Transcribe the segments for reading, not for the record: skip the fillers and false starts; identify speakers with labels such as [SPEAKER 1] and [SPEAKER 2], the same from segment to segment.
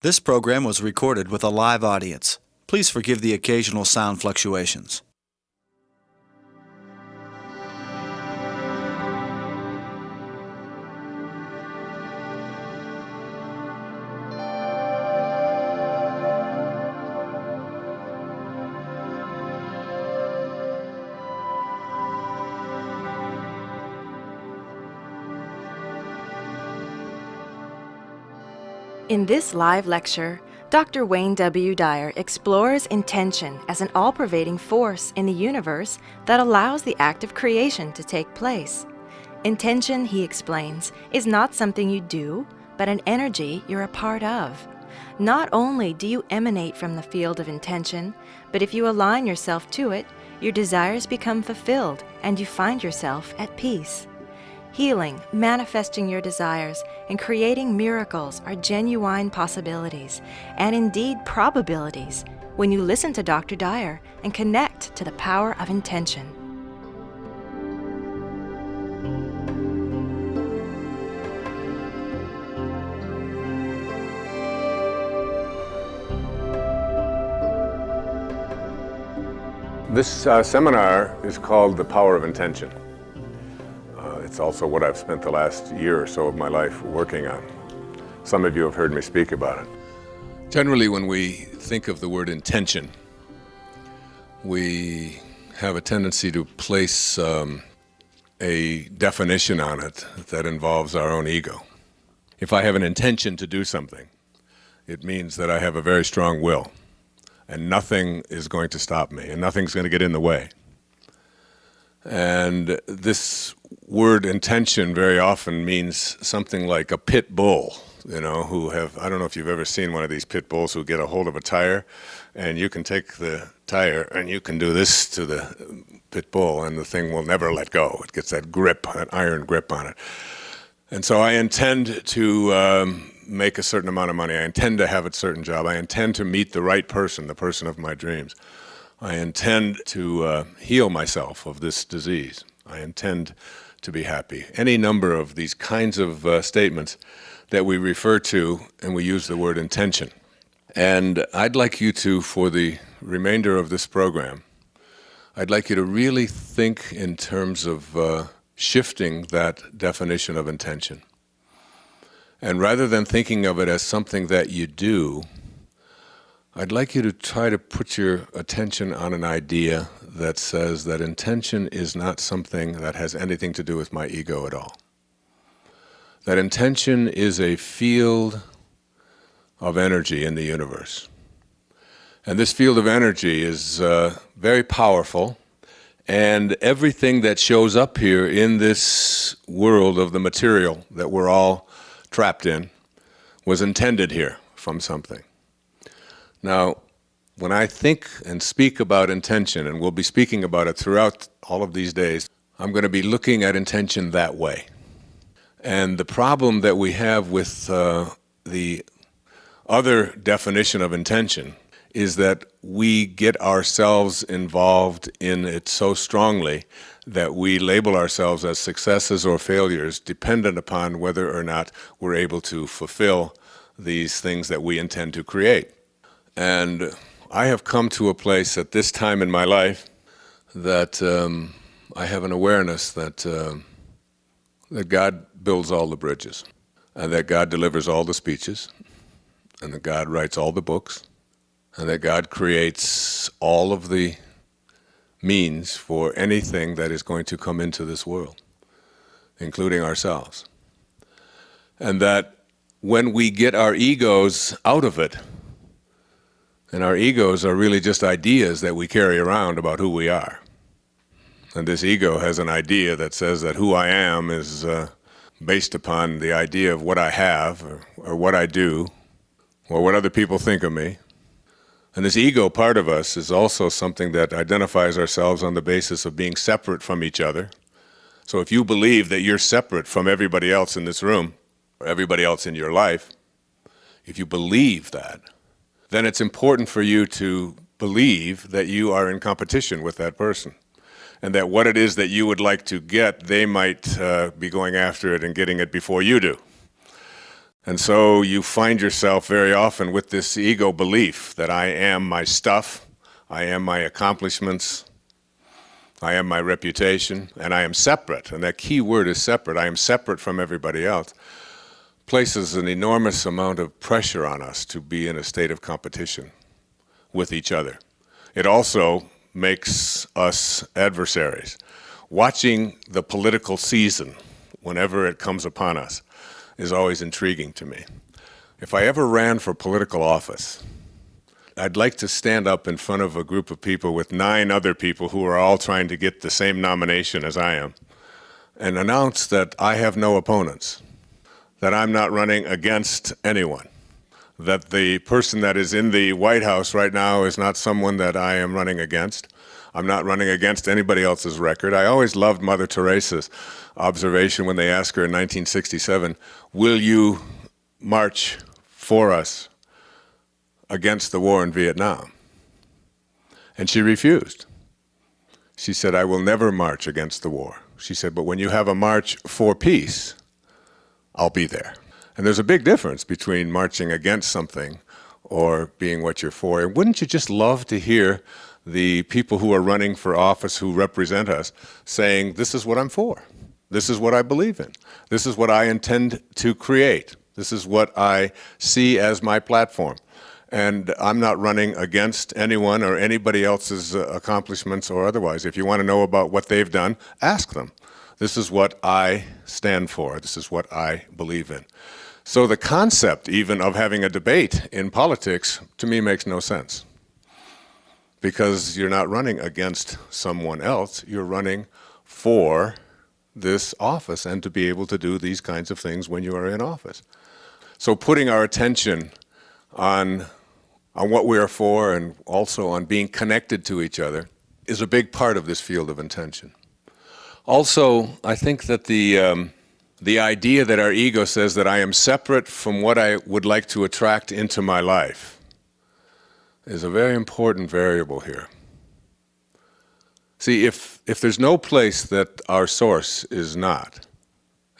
[SPEAKER 1] This program was recorded with a live audience. Please forgive the occasional sound fluctuations.
[SPEAKER 2] In this live lecture, Dr. Wayne W. Dyer explores intention as an all-pervading force in the universe that allows the act of creation to take place. Intention, he explains, is not something you do, but an energy you're a part of. Not only do you emanate from the field of intention, but if you align yourself to it, your desires become fulfilled and you find yourself at peace. Healing, manifesting your desires, and creating miracles are genuine possibilities, and indeed probabilities, when you listen to Dr. Dyer and connect to the power of intention.
[SPEAKER 3] This seminar is called The Power of Intention. It's also what I've spent the last year or so of my life working on. Some of you have heard me speak about it. Generally, when we think of the word intention, we have a tendency to place a definition on it that involves our own ego. If I have an intention to do something, it means that I have a very strong will, and nothing is going to stop me, and nothing's going to get in the way. And this word intention very often means something like a pit bull, who have, I don't know if you've ever seen one of these pit bulls who get a hold of a tire, and you can take the tire and you can do this to the pit bull and the thing will never let go. It gets that grip, that iron grip on it. And so I intend to make a certain amount of money. I intend to have a certain job. I intend to meet the right person, the person of my dreams. I intend to heal myself of this disease. I intend to be happy. Any number of these kinds of statements that we refer to, and we use the word intention. And I'd like you to, for the remainder of this program, I'd like you to really think in terms of shifting that definition of intention. And rather than thinking of it as something that you do, I'd like you to try to put your attention on an idea that says that intention is not something that has anything to do with my ego at all. That intention is a field of energy in the universe. And this field of energy is very powerful, and everything that shows up here in this world of the material that we're all trapped in was intended here from something. Now, when I think and speak about intention, and we'll be speaking about it throughout all of these days, I'm going to be looking at intention that way. And the problem that we have with the other definition of intention is that we get ourselves involved in it so strongly that we label ourselves as successes or failures dependent upon whether or not we're able to fulfill these things that we intend to create. And I have come to a place at this time in my life that I have an awareness that God builds all the bridges, and that God delivers all the speeches, and that God writes all the books, and that God creates all of the means for anything that is going to come into this world, including ourselves. And that when we get our egos out of it, and our egos are really just ideas that we carry around about who we are. And this ego has an idea that says that who I am is based upon the idea of what I have, or what I do, or what other people think of me. And this ego part of us is also something that identifies ourselves on the basis of being separate from each other. So if you believe that you're separate from everybody else in this room, or everybody else in your life, if you believe that, then it's important for you to believe that you are in competition with that person, and that what it is that you would like to get, they might be going after it and getting it before you do. And so you find yourself very often with this ego belief that I am my stuff, I am my accomplishments, I am my reputation, and I am separate. And that key word is separate. I am separate from everybody else. Places an enormous amount of pressure on us to be in a state of competition with each other. It also makes us adversaries. Watching the political season, whenever it comes upon us, is always intriguing to me. If I ever ran for political office, I'd like to stand up in front of a group of people with 9 other people who are all trying to get the same nomination as I am, and announce that I have no opponents, that I'm not running against anyone, that the person that is in the White House right now is not someone that I am running against. I'm not running against anybody else's record. I always loved Mother Teresa's observation when they asked her in 1967, will you march for us against the war in Vietnam? And she refused. She said, I will never march against the war. She said, but when you have a march for peace, I'll be there. And there's a big difference between marching against something or being what you're for. And wouldn't you just love to hear the people who are running for office who represent us saying, this is what I'm for. This is what I believe in. This is what I intend to create. This is what I see as my platform. And I'm not running against anyone or anybody else's accomplishments or otherwise. If you want to know about what they've done, ask them. This is what I stand for. This is what I believe in. So the concept even of having a debate in politics, to me, makes no sense. Because you're not running against someone else, you're running for this office and to be able to do these kinds of things when you are in office. So putting our attention on what we are for and also on being connected to each other is a big part of this field of intention. Also, I think that the idea that our ego says that I am separate from what I would like to attract into my life is a very important variable here. See, if there's no place that our source is not,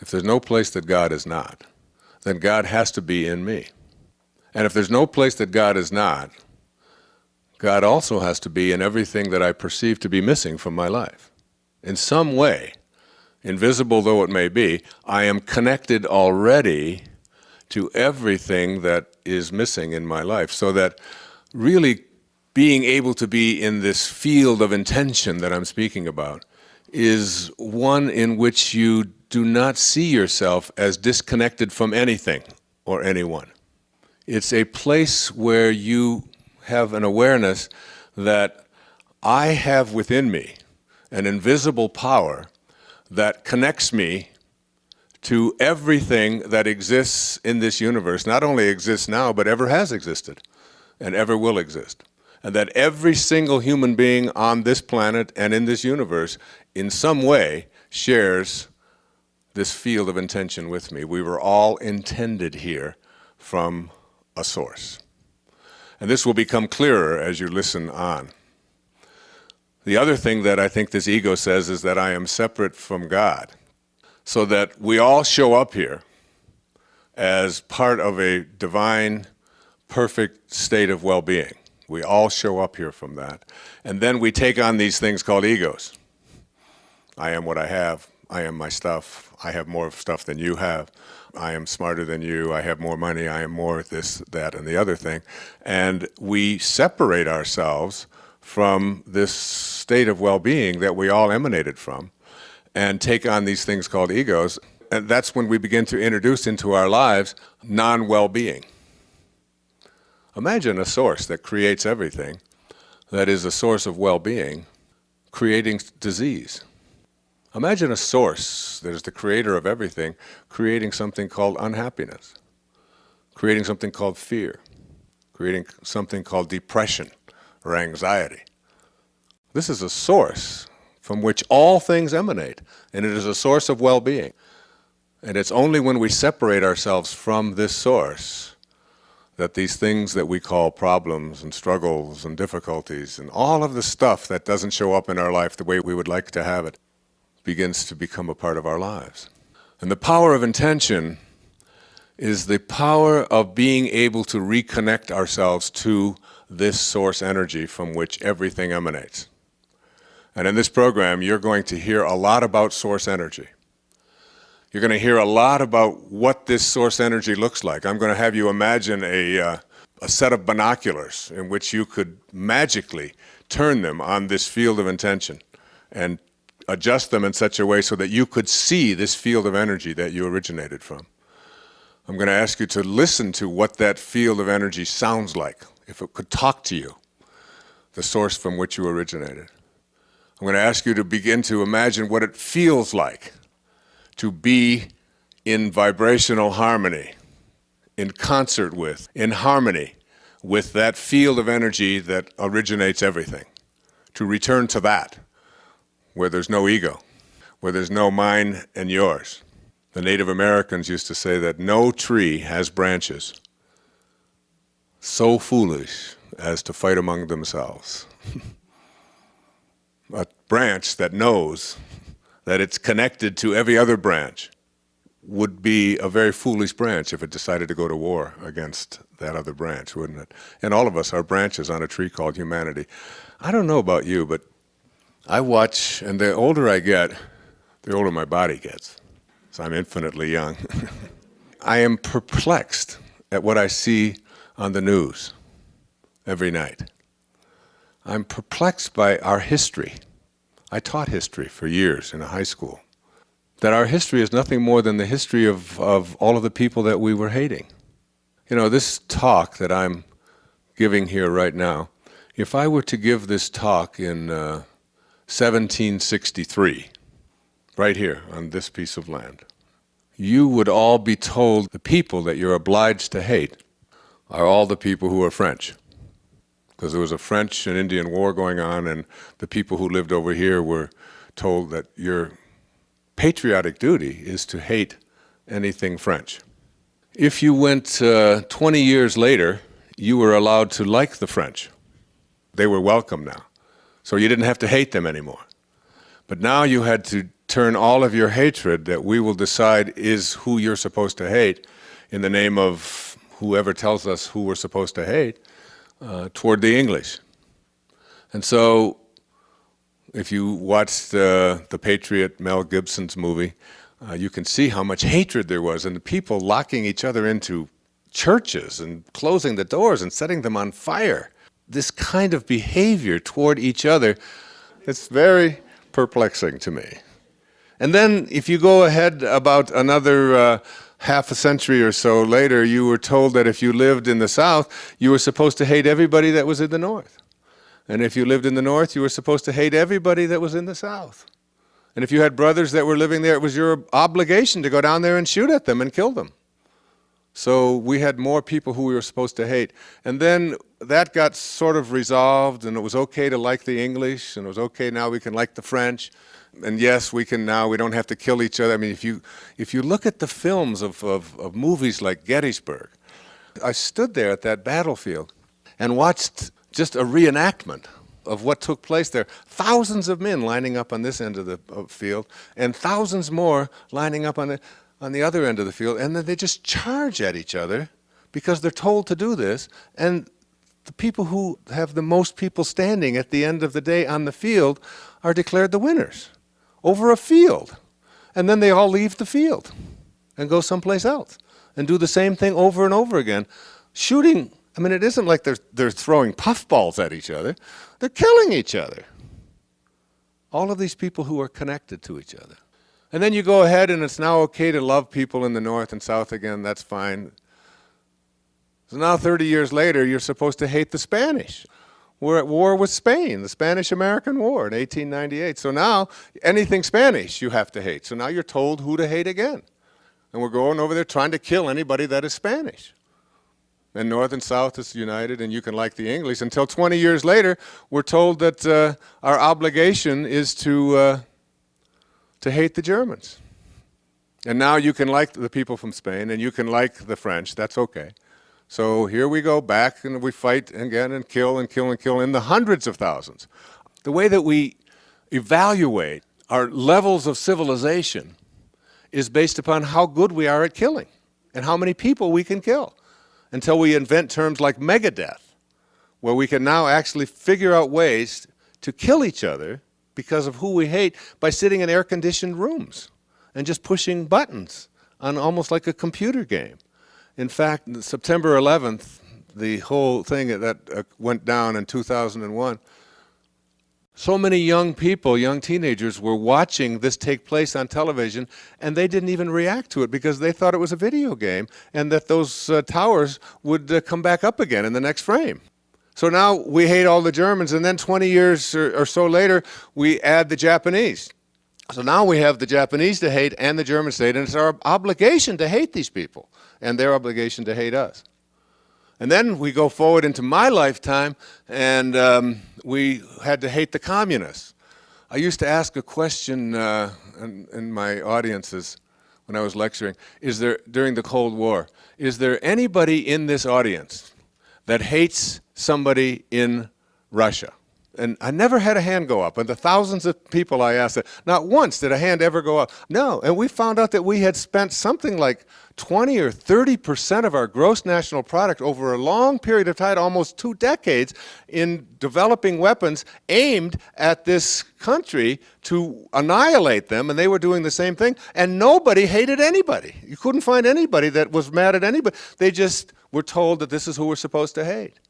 [SPEAKER 3] if there's no place that God is not, then God has to be in me. And if there's no place that God is not, God also has to be in everything that I perceive to be missing from my life. In some way, invisible though it may be, I am connected already to everything that is missing in my life, so that really being able to be in this field of intention that I'm speaking about is one in which you do not see yourself as disconnected from anything or anyone. It's a place where you have an awareness that I have within me an invisible power that connects me to everything that exists in this universe, not only exists now, but ever has existed and ever will exist. And that every single human being on this planet and in this universe in some way shares this field of intention with me. We were all intended here from a source. And this will become clearer as you listen on. The other thing that I think this ego says is that I am separate from God, so that we all show up here as part of a divine, perfect state of well-being. We all show up here from that. And then we take on these things called egos. I am what I have. I am my stuff. I have more stuff than you have. I am smarter than you. I have more money. I am more this, that, and the other thing. And we separate ourselves from this state of well-being that we all emanated from and take on these things called egos. And that's when we begin to introduce into our lives non-well-being. Imagine a source that creates everything, that is a source of well-being, creating disease. Imagine a source that is the creator of everything, creating something called unhappiness, creating something called fear, creating something called depression or anxiety. This is a source from which all things emanate, and it is a source of well-being. And it's only when we separate ourselves from this source that these things that we call problems and struggles and difficulties and all of the stuff that doesn't show up in our life the way we would like to have it begins to become a part of our lives. And the power of intention is the power of being able to reconnect ourselves to this source energy from which everything emanates. And in this program, you're going to hear a lot about source energy. You're going to hear a lot about what this source energy looks like. I'm going to have you imagine a set of binoculars in which you could magically turn them on this field of intention and adjust them in such a way so that you could see this field of energy that you originated from. I'm going to ask you to listen to what that field of energy sounds like, if it could talk to you, the source from which you originated. I'm going to ask you to begin to imagine what it feels like to be in vibrational harmony, in concert with, in harmony with that field of energy that originates everything. To return to that, where there's no ego, where there's no mine and yours. The Native Americans used to say that no tree has branches so foolish as to fight among themselves. A branch that knows that it's connected to every other branch would be a very foolish branch if it decided to go to war against that other branch, wouldn't it? And all of us are branches on a tree called humanity. I don't know about you, but I watch, and the older I get, the older my body gets. So I'm infinitely young. I am perplexed at what I see on the news every night. I'm perplexed by our history. I taught history for years in a high school. That our history is nothing more than the history of all of the people that we were hating. You know, this talk that I'm giving here right now, if I were to give this talk in 1763, right here on this piece of land, you would all be told the people that you're obliged to hate are all the people who are French. Because there was a French and Indian war going on, and the people who lived over here were told that your patriotic duty is to hate anything French. If you went 20 years later, you were allowed to like the French. They were welcome now. So you didn't have to hate them anymore. But now you had to turn all of your hatred that we will decide is who you're supposed to hate in the name of whoever tells us who we're supposed to hate toward the English. And so if you watched the Patriot, Mel Gibson's movie, you can see how much hatred there was, and the people locking each other into churches and closing the doors and setting them on fire. This kind of behavior toward each other, it's very perplexing to me. And then if you go ahead about another half a century or so later, you were told that if you lived in the South, you were supposed to hate everybody that was in the North. And if you lived in the North, you were supposed to hate everybody that was in the South. And if you had brothers that were living there, it was your obligation to go down there and shoot at them and kill them. So we had more people who we were supposed to hate. And then that got sort of resolved, and it was okay to like the English, and it was okay now we can like the French. And yes, we can now, we don't have to kill each other. I mean, if you look at the films of movies like Gettysburg, I stood there at that battlefield and watched just a reenactment of what took place there. Thousands of men lining up on this end of the field, and thousands more lining up on the other end of the field, and then they just charge at each other because they're told to do this, and the people who have the most people standing at the end of the day on the field are declared the winners over a field. And then they all leave the field and go someplace else and do the same thing over and over again. Shooting, I mean, it isn't like they're throwing puffballs at each other. They're killing each other. All of these people who are connected to each other. And then you go ahead and it's now okay to love people in the North and South again, that's fine. So now 30 years later, you're supposed to hate the Spanish. We're at war with Spain, the Spanish-American War in 1898. So now anything Spanish you have to hate. So now you're told who to hate again. And we're going over there trying to kill anybody that is Spanish. And North and South is united, and you can like the English. Until 20 years later, we're told that our obligation is to hate the Germans. And now you can like the people from Spain, and you can like the French. That's okay. So here we go back, and we fight again and kill and kill and kill in the hundreds of thousands. The way that we evaluate our levels of civilization is based upon how good we are at killing. and how many people we can kill, until we invent terms like megadeath, where we can now actually figure out ways to kill each other because of who we hate by sitting in air-conditioned rooms and just pushing buttons on almost like a computer game. In fact, September 11th, the whole thing that went down in 2001, so many young people, young teenagers, were watching this take place on television, and they didn't even react to it because they thought it was a video game and that those towers would come back up again in the next frame. So now we hate all the Germans, and then 20 years or so later, we add the Japanese. So now we have the Japanese to hate and the Germans to hate, and it's our obligation to hate these people and their obligation to hate us. And then we go forward into my lifetime, and we had to hate the communists. I used to ask a question in my audiences when I was lecturing, during the Cold War, is there anybody in this audience that hates somebody in Russia? And I never had a hand go up. And the thousands of people I asked, not once did a hand ever go up. No, and we found out that we had spent something like 20 or 30% of our gross national product over a long period of time, almost 2 decades, in developing weapons aimed at this country to annihilate them, and they were doing the same thing, and nobody hated anybody. You couldn't find anybody that was mad at anybody. They just were told that this is who we're supposed to hate.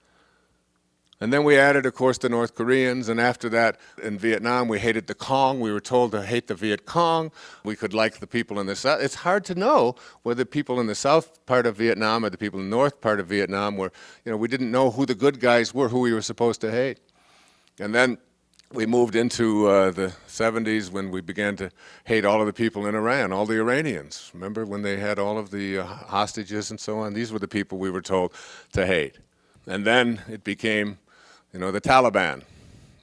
[SPEAKER 3] And then we added, of course, the North Koreans, and after that, in Vietnam, we hated the Cong. We were told to hate the Viet Cong. We could like the people in the South. It's hard to know whether people in the South part of Vietnam or the people in the North part of Vietnam were, we didn't know who the good guys were, who we were supposed to hate. And then we moved into the 70s when we began to hate all of the people in Iran, all the Iranians. Remember when they had all of the hostages and so on? These were the people we were told to hate. And then it became the Taliban.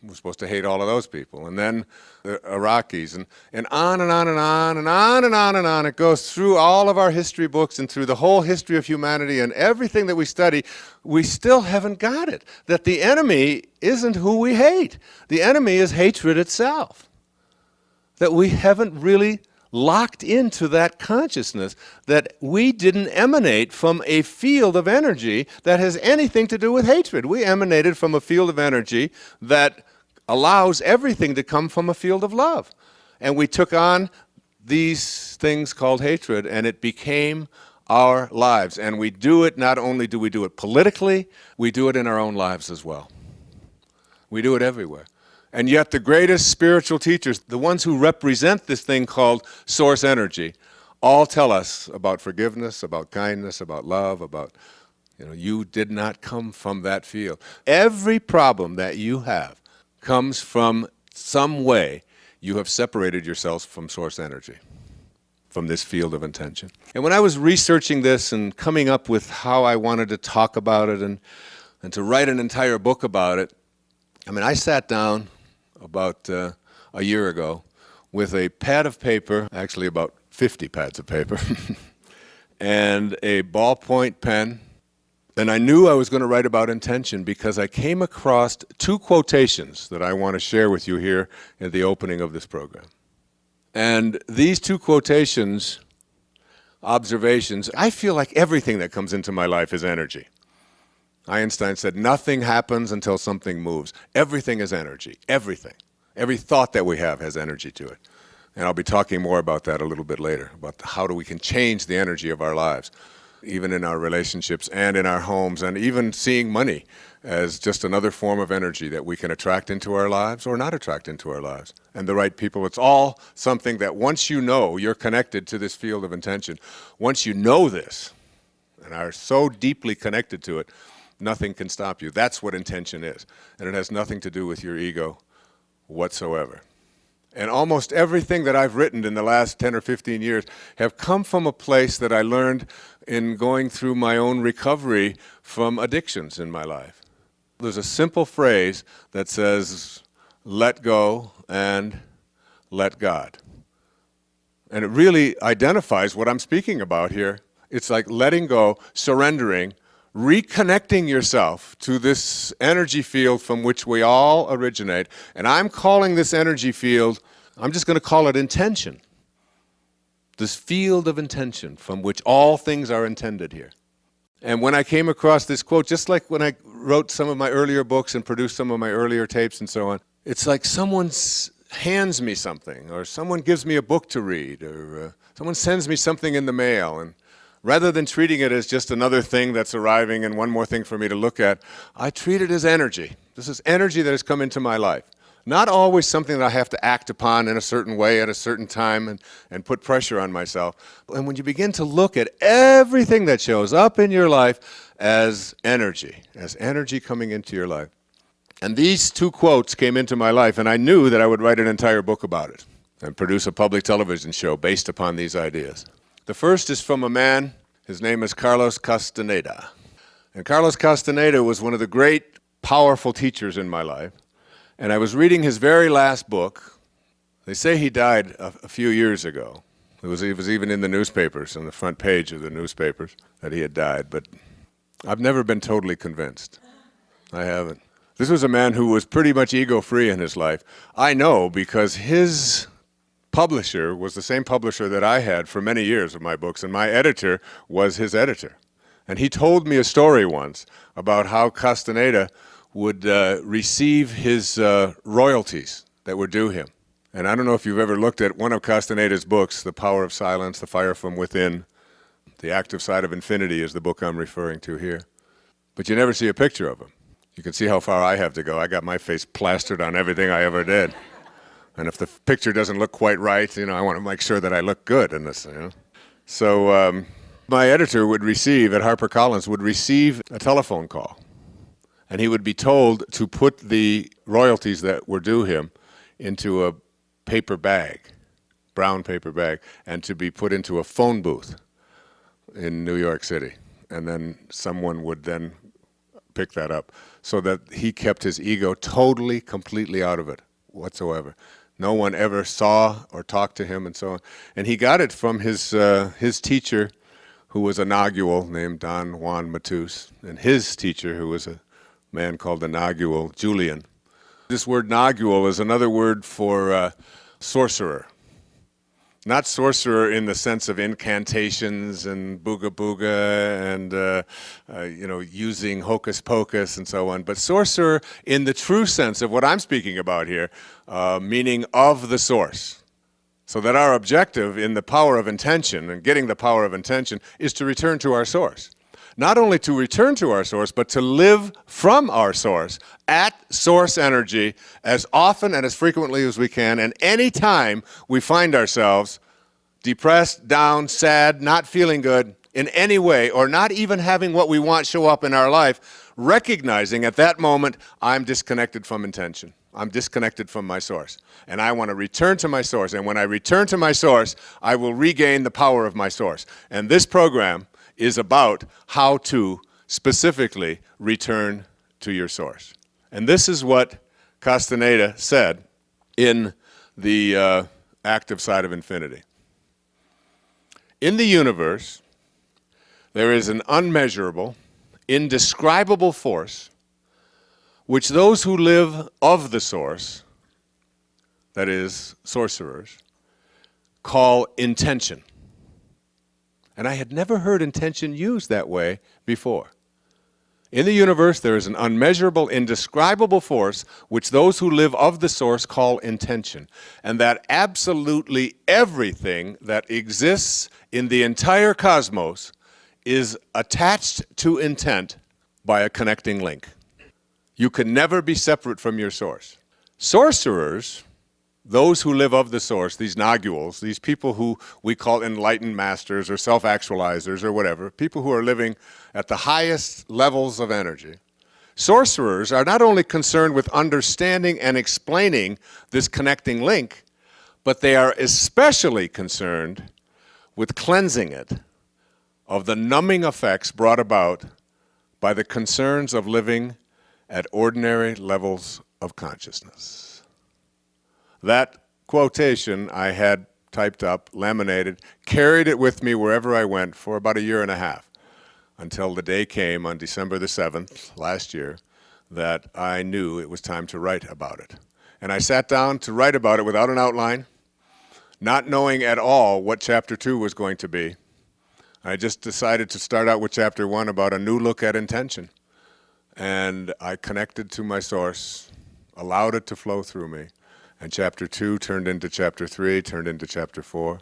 [SPEAKER 3] We're supposed to hate all of those people. And then the Iraqis, and on and on and on and on and on and on. It goes through all of our history books and through the whole history of humanity and everything that we study. We still haven't got it, that the enemy isn't who we hate. The enemy is hatred itself. That we haven't really locked into that consciousness, that we didn't emanate from a field of energy that has anything to do with hatred. We emanated from a field of energy that allows everything to come from a field of love. And we took on these things called hatred, and it became our lives. And we do it, not only do we do it politically, we do it in our own lives as well. We do it everywhere. And yet the greatest spiritual teachers, the ones who represent this thing called source energy, all tell us about forgiveness, about kindness, about love, about, you did not come from that field. Every problem that you have comes from some way you have separated yourselves from source energy, from this field of intention. And when I was researching this and coming up with how I wanted to talk about it and to write an entire book about it, I sat down about a year ago with a pad of paper, actually about 50 pads of paper, and a ballpoint pen. And I knew I was going to write about intention because I came across 2 quotations that I want to share with you here at the opening of this program. And these 2 quotations, observations, I feel like everything that comes into my life is energy. Einstein said, nothing happens until something moves. Everything is energy, everything. Every thought that we have has energy to it. And I'll be talking more about that a little bit later, about how we can change the energy of our lives, even in our relationships and in our homes, and even seeing money as just another form of energy that we can attract into our lives or not attract into our lives. And the right people, it's all something that once you know you're connected to this field of intention, once you know this and are so deeply connected to it, nothing can stop you. That's what intention is. And it has nothing to do with your ego whatsoever. And almost everything that I've written in the last 10 or 15 years have come from a place that I learned in going through my own recovery from addictions in my life. There's a simple phrase that says, let go and let God. And it really identifies what I'm speaking about here. It's like letting go, surrendering, reconnecting yourself to this energy field from which we all originate. And I'm calling this energy field, I'm just going to call it intention. this field of intention from which all things are intended here. And when I came across this quote, just like when I wrote some of my earlier books and produced some of my earlier tapes and so on, it's like someone hands me something, or someone gives me a book to read, or someone sends me something in the mail, and rather than treating it as just another thing that's arriving and one more thing for me to look at, I treat it as energy. This is energy that has come into my life. Not always something that I have to act upon in a certain way at a certain time and put pressure on myself. And when you begin to look at everything that shows up in your life as energy coming into your life. And these two quotes came into my life, and I knew that I would write an entire book about it and produce a public television show based upon these ideas. The first is from a man, his name is Carlos Castaneda. And Carlos Castaneda was one of the great, powerful teachers in my life. And I was reading his very last book. They say he died a few years ago. It was even in the newspapers, on the front page of the newspapers, that he had died. But I've never been totally convinced. I haven't. This was a man who was pretty much ego-free in his life. I know because his publisher was the same publisher that I had for many years of my books, and my editor was his editor. And he told me a story once about how Castaneda would receive his royalties that were due him. And I don't know if you've ever looked at one of Castaneda's books, The Power of Silence, The Fire from Within. The Active Side of Infinity is the book I'm referring to here. But you never see a picture of him. You can see how far I have to go. I got my face plastered on everything I ever did. And if the picture doesn't look quite right, I want to make sure that I look good in this, So my editor would receive, at HarperCollins, would receive a telephone call. And he would be told to put the royalties that were due him into a paper bag, brown paper bag, and to be put into a phone booth in New York City. And then someone would then pick that up, so that he kept his ego totally, completely out of it whatsoever. No one ever saw or talked to him and so on. And he got it from his teacher, who was a Nagual named Don Juan Matus, and his teacher, who was a man called the Nagual, Julian. This word Nagual is another word for sorcerer. Not sorcerer in the sense of incantations and booga booga and using hocus pocus and so on, but sorcerer in the true sense of what I'm speaking about here, meaning of the source. So that our objective in the power of intention and getting the power of intention is to return to our source. Not only to return to our source, but to live from our source at source energy as often and as frequently as we can. And any time we find ourselves depressed, down, sad, not feeling good in any way, or not even having what we want show up in our life, recognizing at that moment, I'm disconnected from intention. I'm disconnected from my source. And I want to return to my source. And when I return to my source, I will regain the power of my source. And this program is about how to specifically return to your source. And this is what Castaneda said in the Active Side of Infinity. In the universe, there is an unmeasurable, indescribable force which those who live of the source, that is, sorcerers, call intention. And I had never heard intention used that way before. In the universe, there is an unmeasurable, indescribable force which those who live of the source call intention. And that absolutely everything that exists in the entire cosmos is attached to intent by a connecting link. You can never be separate from your source. Sorcerers, those who live of the source, these Naguals, these people who we call enlightened masters or self-actualizers or whatever, people who are living at the highest levels of energy. Sorcerers are not only concerned with understanding and explaining this connecting link, but they are especially concerned with cleansing it of the numbing effects brought about by the concerns of living at ordinary levels of consciousness. That quotation I had typed up, laminated, carried it with me wherever I went for about 1.5 years, until the day came on December the 7th last year that I knew it was time to write about it. And I sat down to write about it without an outline, not knowing at all what Chapter 2 was going to be. I just decided to start out with Chapter 1 about a new look at intention. And I connected to my source, allowed it to flow through me. And Chapter 2 turned into Chapter 3, turned into Chapter 4.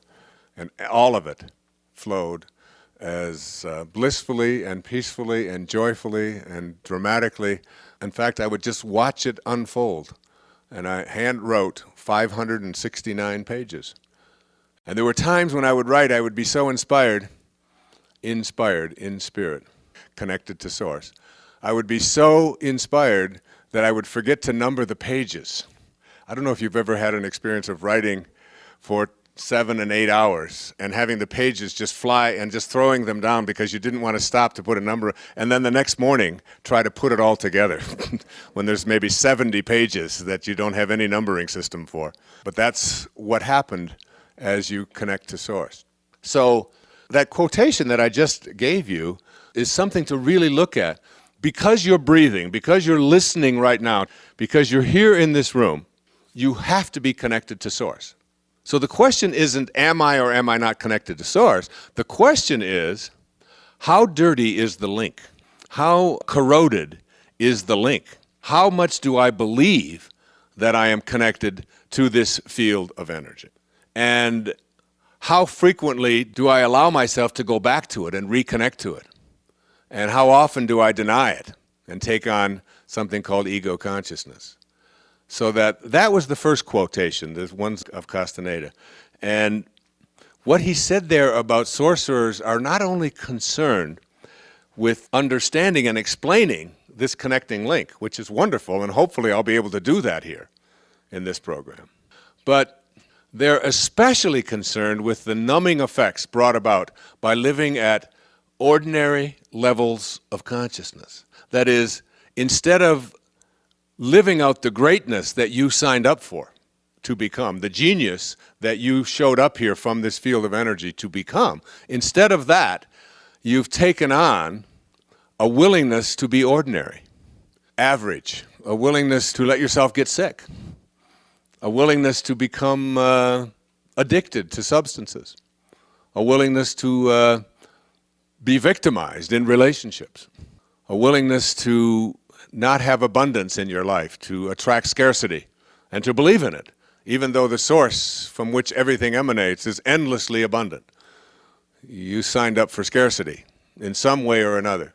[SPEAKER 3] And all of it flowed as blissfully and peacefully and joyfully and dramatically. In fact, I would just watch it unfold. And I hand wrote 569 pages. And there were times when I would write, I would be so inspired in spirit, connected to source. I would be so inspired that I would forget to number the pages. I don't know if you've ever had an experience of writing for 7 and 8 hours and having the pages just fly and just throwing them down because you didn't want to stop to put a number, and then the next morning try to put it all together when there's maybe 70 pages that you don't have any numbering system for. But that's what happened as you connect to source. So that quotation that I just gave you is something to really look at. Because you're breathing, because you're listening right now, because you're here in this room, you have to be connected to source. So the question isn't, am I or am I not connected to source? The question is, how dirty is the link? How corroded is the link? How much do I believe that I am connected to this field of energy? And how frequently do I allow myself to go back to it and reconnect to it? And how often do I deny it and take on something called ego consciousness? So that was the first quotation, the one of Castaneda. And what he said there about sorcerers are not only concerned with understanding and explaining this connecting link, which is wonderful, and hopefully I'll be able to do that here in this program, but they're especially concerned with the numbing effects brought about by living at ordinary levels of consciousness. That is, instead of living out the greatness that you signed up for to become, the genius that you showed up here from this field of energy to become, instead of that, you've taken on a willingness to be ordinary, average, a willingness to let yourself get sick, a willingness to become addicted to substances, a willingness to be victimized in relationships, a willingness to not have abundance in your life, to attract scarcity, and to believe in it, even though the source from which everything emanates is endlessly abundant. You signed up for scarcity in some way or another,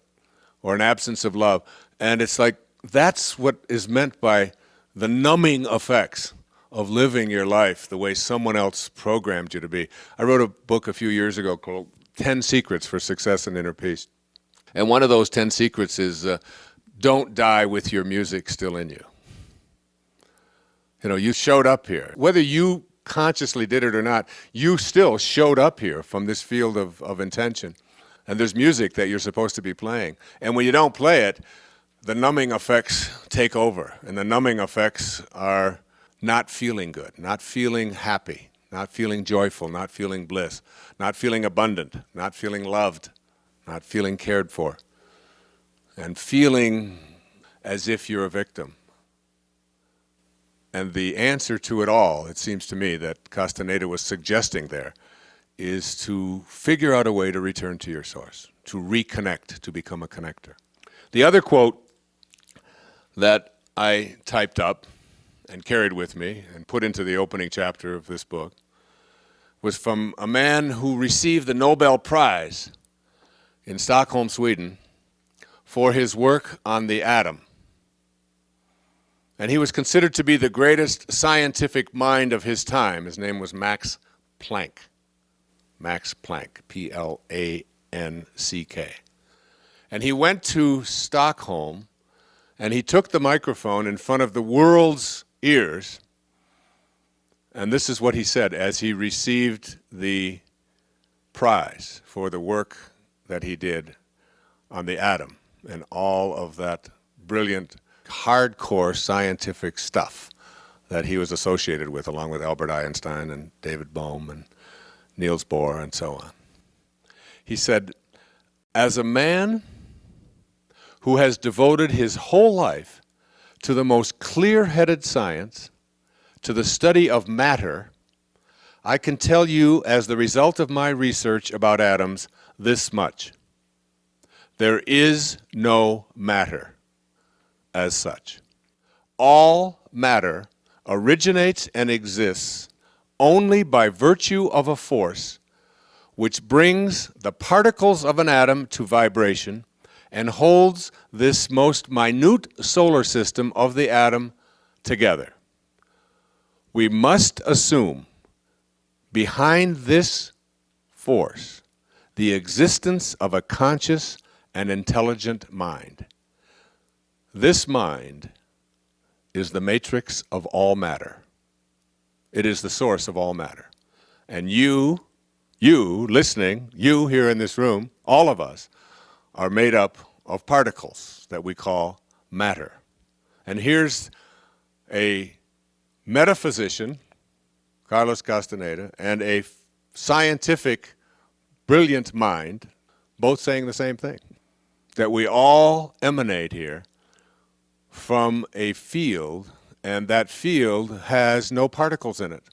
[SPEAKER 3] or an absence of love. And it's like, that's what is meant by the numbing effects of living your life the way someone else programmed you to be. I wrote a book a few years ago called 10 Secrets for Success and Inner Peace. And one of those 10 secrets is don't die with your music still in you. You know, you showed up here. Whether you consciously did it or not, you still showed up here from this field of intention. And there's music that you're supposed to be playing. And when you don't play it, the numbing effects take over. And the numbing effects are not feeling good, not feeling happy, not feeling joyful, not feeling bliss, not feeling abundant, not feeling loved, not feeling cared for, and feeling as if you're a victim. And the answer to it all, it seems to me, that Castaneda was suggesting there, is to figure out a way to return to your source, to reconnect, to become a connector. The other quote that I typed up and carried with me and put into the opening chapter of this book was from a man who received the Nobel Prize in Stockholm, Sweden, for his work on the atom. And he was considered to be the greatest scientific mind of his time. His name was Max Planck. Max Planck, P-L-A-N-C-K. And he went to Stockholm, and he took the microphone in front of the world's ears, and this is what he said as he received the prize for the work that he did on the atom and all of that brilliant, hardcore scientific stuff that he was associated with, along with Albert Einstein and David Bohm and Niels Bohr and so on. He said, as a man who has devoted his whole life to the most clear-headed science, to the study of matter, I can tell you, as the result of my research about atoms, this much. There is no matter as such. All matter originates and exists only by virtue of a force which brings the particles of an atom to vibration and holds this most minute solar system of the atom together. We must assume behind this force the existence of a conscious and intelligent mind. This mind is the matrix of all matter. It is the source of all matter. And you listening, you here in this room, all of us, are made up of particles that we call matter. And here's a metaphysician, Carlos Castaneda, and a scientific, brilliant mind, both saying the same thing, that we all emanate here from a field, and that field has no particles in it.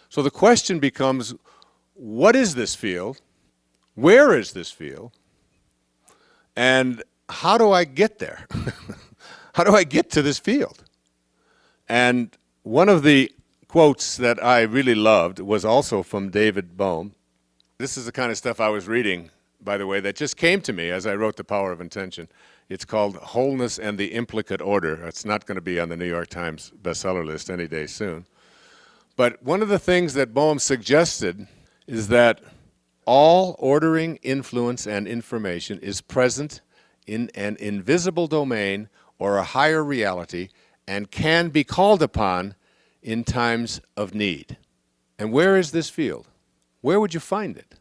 [SPEAKER 3] So the question becomes, what is this field? Where is this field? And how do I get there? How do I get to this field? And one of the quotes that I really loved was also from David Bohm. This is the kind of stuff I was reading, by the way, that just came to me as I wrote The Power of Intention. It's called Wholeness and the Implicate Order. It's not going to be on the New York Times bestseller list any day soon. But one of the things that Bohm suggested is that all ordering, influence, and information is present in an invisible domain or a higher reality and can be called upon in times of need. And where is this field? Where would you find it?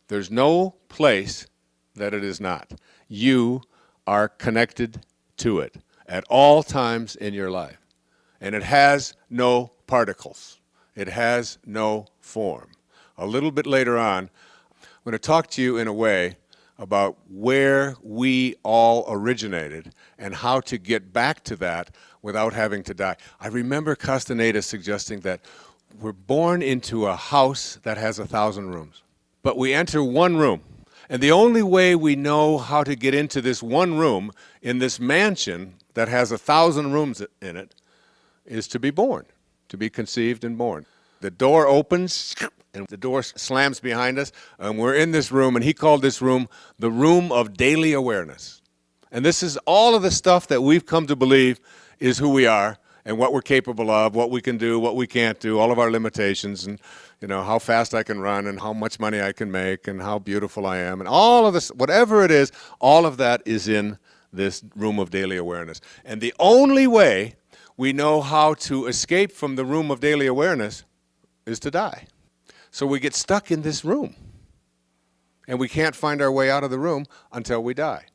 [SPEAKER 3] There's no place that it is not. You are connected to it at all times in your life. And it has no particles. It has no form. A little bit later on, I'm going to talk to you in a way about where we all originated and how to get back to that without having to die. I remember Castaneda suggesting that we're born into a house that has 1,000 rooms, but we enter one room. And the only way we know how to get into this one room in this mansion that has 1,000 rooms in it is to be born, to be conceived and born. The door opens and the door slams behind us, and we're in this room, and he called this room the room of daily awareness. And this is all of the stuff that we've come to believe is who we are and what we're capable of, what we can do, what we can't do, all of our limitations, and how fast I can run and how much money I can make and how beautiful I am, and all of this, whatever it is, all of that is in this room of daily awareness. And the only way we know how to escape from the room of daily awareness is to die. So we get stuck in this room, and we can't find our way out of the room until we die.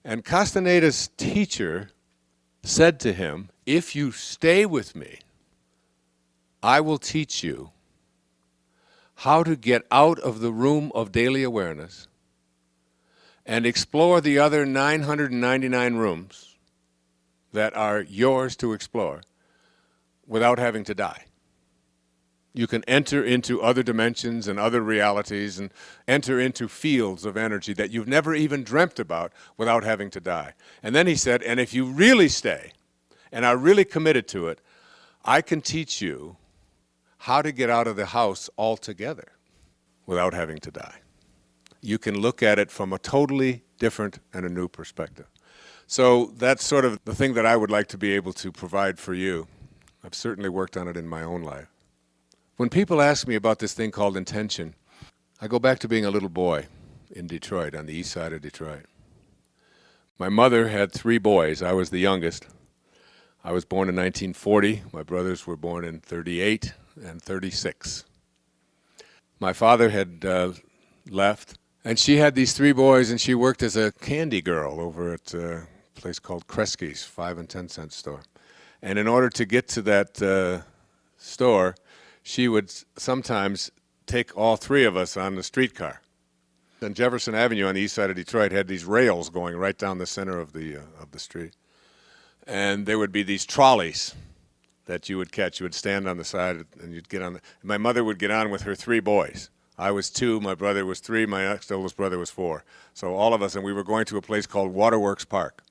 [SPEAKER 3] And Castaneda's teacher said to him, if you stay with me, I will teach you how to get out of the room of daily awareness and explore the other 999 rooms that are yours to explore without having to die. You can enter into other dimensions and other realities and enter into fields of energy that you've never even dreamt about without having to die. And then he said, and if you really stay and are really committed to it, I can teach you how to get out of the house altogether without having to die. You can look at it from a totally different and a new perspective. So that's sort of the thing that I would like to be able to provide for you. I've certainly worked on it in my own life. When people ask me about this thing called intention, I go back to being a little boy in Detroit, on the east side of Detroit. My mother had 3 boys. I was the youngest. I was born in 1940. My brothers were born in 38 and 36. My father had left, and she had these 3 boys, and she worked as a candy girl over at a place called Kresge's, 5 and 10 cent store. And in order to get to that store, she would sometimes take all 3 of us on the streetcar. And Jefferson Avenue on the east side of Detroit had these rails going right down the center of the street. And there would be these trolleys that you would catch. You would stand on the side and you'd get on. My mother would get on with her 3 boys. I was 2, my brother was 3, my next oldest brother was 4. So all of us, and we were going to a place called Waterworks Park.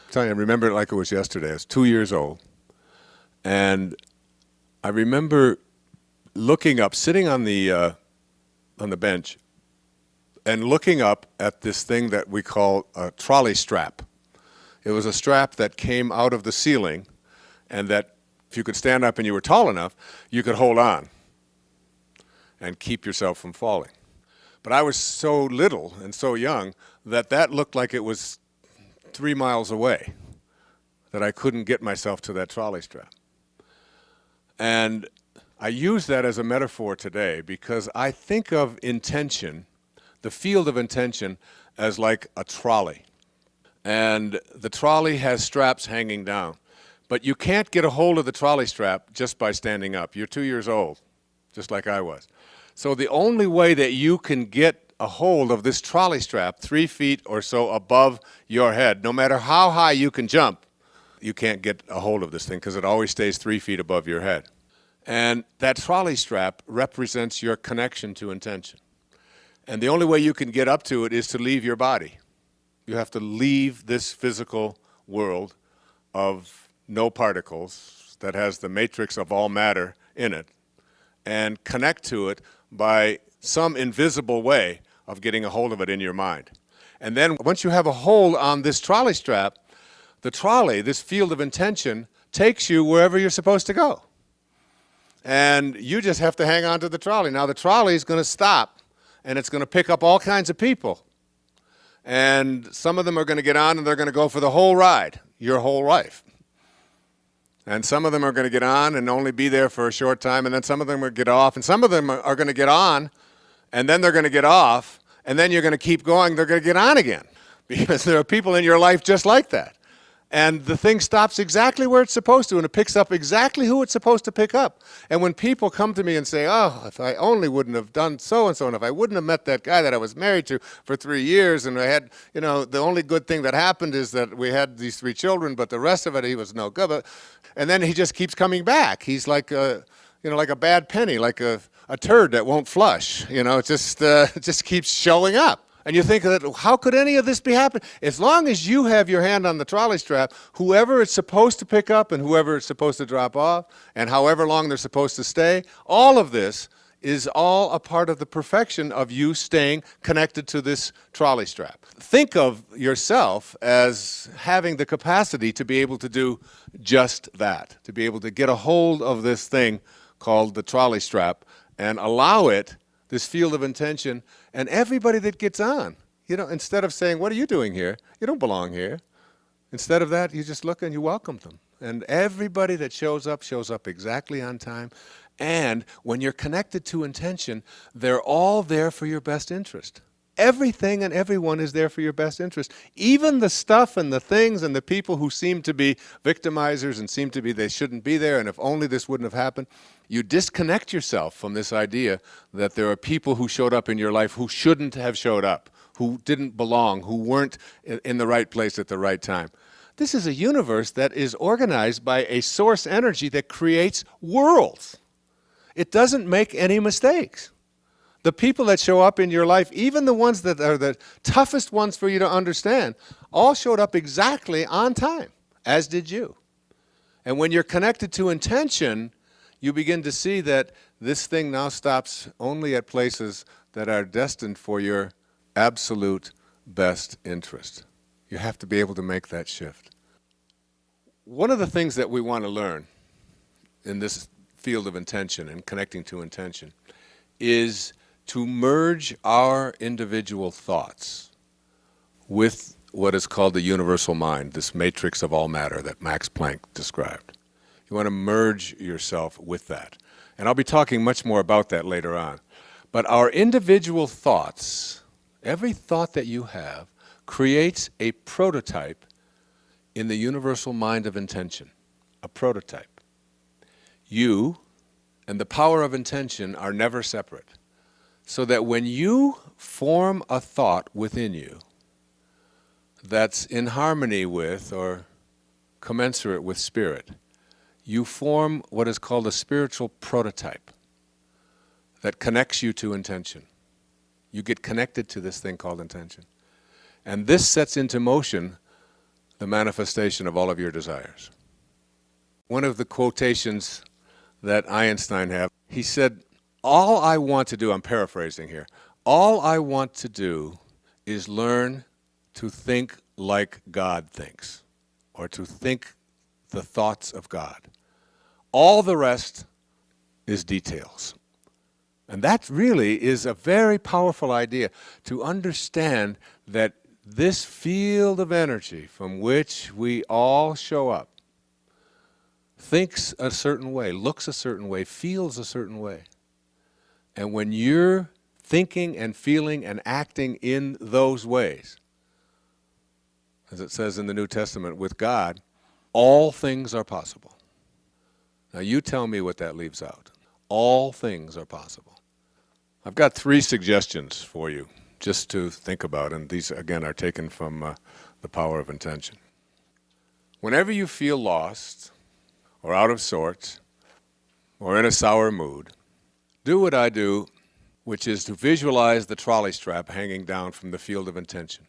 [SPEAKER 3] I'm telling you, I remember it like it was yesterday. I was 2 years old. And I remember looking up, sitting on the bench, and looking up at this thing that we call a trolley strap. It was a strap that came out of the ceiling, and that if you could stand up and you were tall enough, you could hold on and keep yourself from falling. But I was so little and so young that that looked like it was 3 miles away, that I couldn't get myself to that trolley strap. And I use that as a metaphor today because I think of intention, the field of intention, as like a trolley. And the trolley has straps hanging down. But you can't get a hold of the trolley strap just by standing up. You're 2 years old, just like I was. So the only way that you can get a hold of this trolley strap 3 feet or so above your head, no matter how high you can jump, you can't get a hold of this thing because it always stays 3 feet above your head. And that trolley strap represents your connection to intention. And the only way you can get up to it is to leave your body. You have to leave this physical world of no particles that has the matrix of all matter in it and connect to it by some invisible way of getting a hold of it in your mind. And then once you have a hold on this trolley strap, the trolley, this field of intention, takes you wherever you're supposed to go. And you just have to hang on to the trolley. Now the trolley is going to stop, and it's going to pick up all kinds of people. And some of them are going to get on, and they're going to go for the whole ride, your whole life. And some of them are going to get on and only be there for a short time, and then some of them will get off, and some of them are going to get on, and then they're going to get off, and then you're going to keep going, they're going to get on again. Because there are people in your life just like that. And the thing stops exactly where it's supposed to, and it picks up exactly who it's supposed to pick up. And when people come to me and say, oh, if I only wouldn't have done so-and-so, and if I wouldn't have met that guy that I was married to for 3 years, and I had, the only good thing that happened is that we had these 3 children, but the rest of it, he was no good. And then he just keeps coming back. He's like like a bad penny, like a turd that won't flush. It just keeps showing up. And you think that, how could any of this be happening? As long as you have your hand on the trolley strap, whoever it's supposed to pick up and whoever it's supposed to drop off, and however long they're supposed to stay, all of this is all a part of the perfection of you staying connected to this trolley strap. Think of yourself as having the capacity to be able to do just that, to be able to get a hold of this thing called the trolley strap and allow it, this field of intention, and everybody that gets on, instead of saying, what are you doing here? You don't belong here. Instead of that, you just look and you welcome them. And everybody that shows up exactly on time. And when you're connected to intention, they're all there for your best interest. Everything and everyone is there for your best interest. Even the stuff and the things and the people who seem to be victimizers and seem to be they shouldn't be there, and if only this wouldn't have happened, you disconnect yourself from this idea that there are people who showed up in your life who shouldn't have showed up, who didn't belong, who weren't in the right place at the right time. This is a universe that is organized by a source energy that creates worlds. It doesn't make any mistakes. The people that show up in your life, even the ones that are the toughest ones for you to understand, all showed up exactly on time, as did you. And when you're connected to intention, you begin to see that this thing now stops only at places that are destined for your absolute best interest. You have to be able to make that shift. One of the things that we want to learn in this field of intention and connecting to intention is to merge our individual thoughts with what is called the universal mind, this matrix of all matter that Max Planck described. You want to merge yourself with that. And I'll be talking much more about that later on. But our individual thoughts, every thought that you have, creates a prototype in the universal mind of intention, a prototype. You and the power of intention are never separate. So that when you form a thought within you that's in harmony with or commensurate with spirit, you form what is called a spiritual prototype that connects you to intention. You get connected to this thing called intention. And this sets into motion the manifestation of all of your desires. One of the quotations that Einstein had, he said, all I want to do, I'm paraphrasing here, all I want to do is learn to think like God thinks, or to think the thoughts of God. All the rest is details. And that really is a very powerful idea, to understand that this field of energy from which we all show up thinks a certain way, looks a certain way, feels a certain way. And when you're thinking and feeling and acting in those ways, as it says in the New Testament, with God, all things are possible. Now you tell me what that leaves out. All things are possible. I've got 3 suggestions for you just to think about, and these again are taken from The Power of Intention. Whenever you feel lost or out of sorts or in a sour mood, do what I do, which is to visualize the trolley strap hanging down from the field of intention,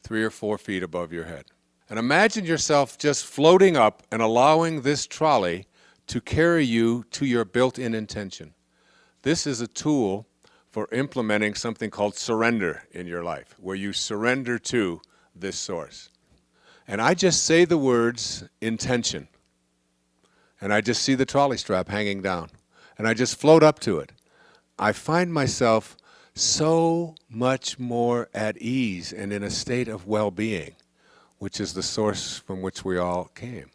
[SPEAKER 3] 3 or 4 feet above your head. And imagine yourself just floating up and allowing this trolley to carry you to your built-in intention. This is a tool for implementing something called surrender in your life, where you surrender to this source. And I just say the words intention, and I just see the trolley strap hanging down, and I just float up to it. I find myself so much more at ease and in a state of well-being, which is the source from which we all came,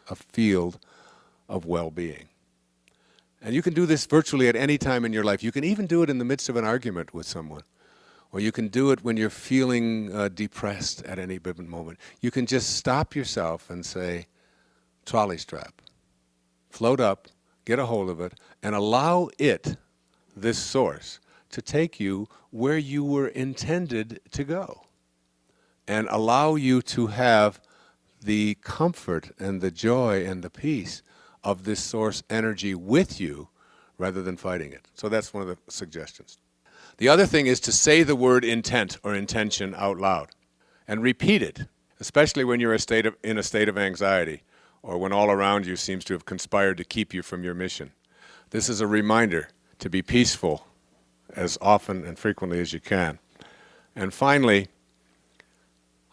[SPEAKER 3] a field of well-being. And you can do this virtually at any time in your life. You can even do it in the midst of an argument with someone. Or you can do it when you're feeling depressed at any given moment. You can just stop yourself and say, trolley strap. Float up, get a hold of it, and allow it, this source, to take you where you were intended to go. And allow you to have the comfort and the joy and the peace of this source energy with you rather than fighting it. So that's one of the suggestions. The other thing is to say the word intent or intention out loud and repeat it, especially when you're in a state of anxiety or when all around you seems to have conspired to keep you from your mission. This is a reminder to be peaceful as often and frequently as you can. And finally,